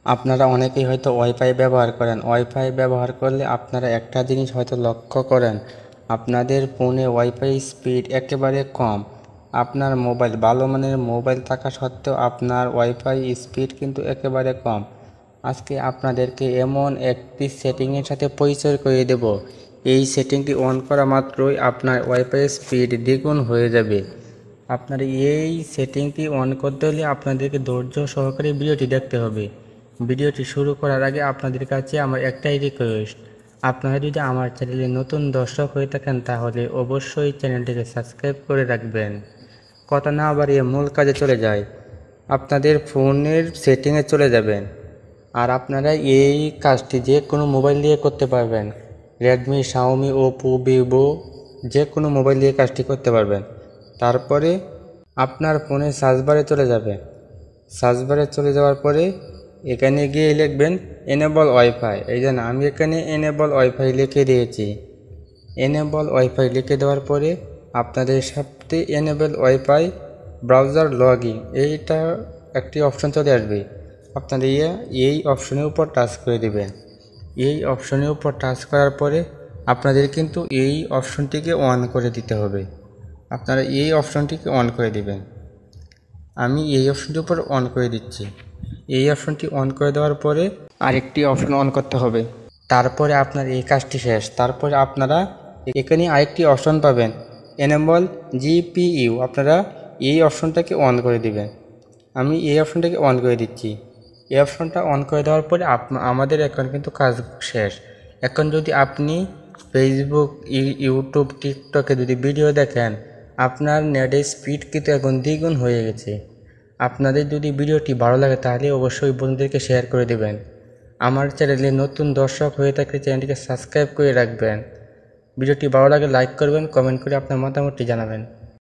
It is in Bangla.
আপনারা অনেকেই হয়তো ওয়াইফাই ব্যবহার করেন। ওয়াইফাই ব্যবহার করলে আপনারা একটা জিনিস হয়তো লক্ষ্য করেন, আপনাদের ফোনে ওয়াইফাই স্পিড একেবারে কম। আপনার মোবাইল ভালো মানের মোবাইল থাকা সত্ত্বেও আপনার ওয়াইফাই স্পিড কিন্তু একেবারে কম। আজকে আপনাদেরকে এমন একটি সেটিংয়ের সাথে পরিচয় করিয়ে দেব, এই সেটিংটি অন করা মাত্রই আপনার ওয়াইফাই স্পিড দ্বিগুণ হয়ে যাবে। আপনার এই সেটিংটি অন করতে হলে আপনাদেরকে ধৈর্য সহকারে ভিডিওটি দেখতে হবে। ভিডিওটি শুরু করার আগে আপনাদের কাছে আমার একটাই রিকোয়েস্ট, আপনারা যদি আমার চ্যানেলে নতুন দর্শক হয়ে থাকেন তাহলে অবশ্যই চ্যানেলটিকে সাবস্ক্রাইব করে রাখবেন। কথা না বাড়িয়ে মূল কাজে চলে যায়। আপনাদের ফোনের সেটিংয়ে চলে যাবেন, আর আপনারা এই কাজটি যে কোনো মোবাইল দিয়ে করতে পারবেন। রেডমি, শাওমি, ওপো, ভিভো যে কোনো মোবাইল দিয়ে কাজটি করতে পারবেন। তারপরে আপনার ফোনে সার্চ বারে চলে যাবেন। সার্চ বারে চলে যাওয়ার পরে এখানে গিয়ে লিখবেন এনেবল ওয়াইফাই। এই যে আমি এখানে এনেবল ওয়াইফাই লিখে দিয়েছি। এনেবল ওয়াইফাই লিখে দেওয়ার পরে আপনাদের সাথে এনেবল ওয়াইফাই ব্রাউজার লগইন এইটা একটি অপশন চলে আসবে। আপনাদের এই অপশনের উপর টাচ করে দেবেন। এই অপশনের উপর টাচ করার পরে আপনাদের কিন্তু এই অপশনটিকে অন করে দিতে হবে। আপনারা এই অপশনটিকে অন করে দিবেন। আমি এই অপশনটির উপর অন করে দিচ্ছি। এই অপশনটি অন করে দেওয়ার পরে আরেকটি অপশন অন করতে হবে। তারপরে আপনার এই কাজটি শেষ। তারপরে আপনারা এখানে আরেকটি অপশন পাবেন, এনেবল জিপিইউ। আপনারা এই অপশনটাকে অন করে দিবেন। আমি এই অপশনটাকে অন করে দিচ্ছি। এই অপশনটা অন করে দেওয়ার পরে আমাদের এখন কিন্তু কাজ শেষ। এখন যদি আপনি ফেসবুক, ইউটিউব, টিকটকে যদি ভিডিও দেখেন, আপনার নেটের স্পিড কিন্তু এখন দ্বিগুণ হয়ে গেছে। আপনাদের যদি ভিডিওটি ভালো লাগে তাহলে অবশ্যই বন্ধুদেরকে শেয়ার করে দেবেন। আমার চ্যানেলে নতুন দর্শক হয়ে থাকলে চ্যানেলটিকে সাবস্ক্রাইব করে রাখবেন। ভিডিওটি ভালো লাগে লাইক করবেন, কমেন্ট করে আপনার মতামতটি জানাবেন।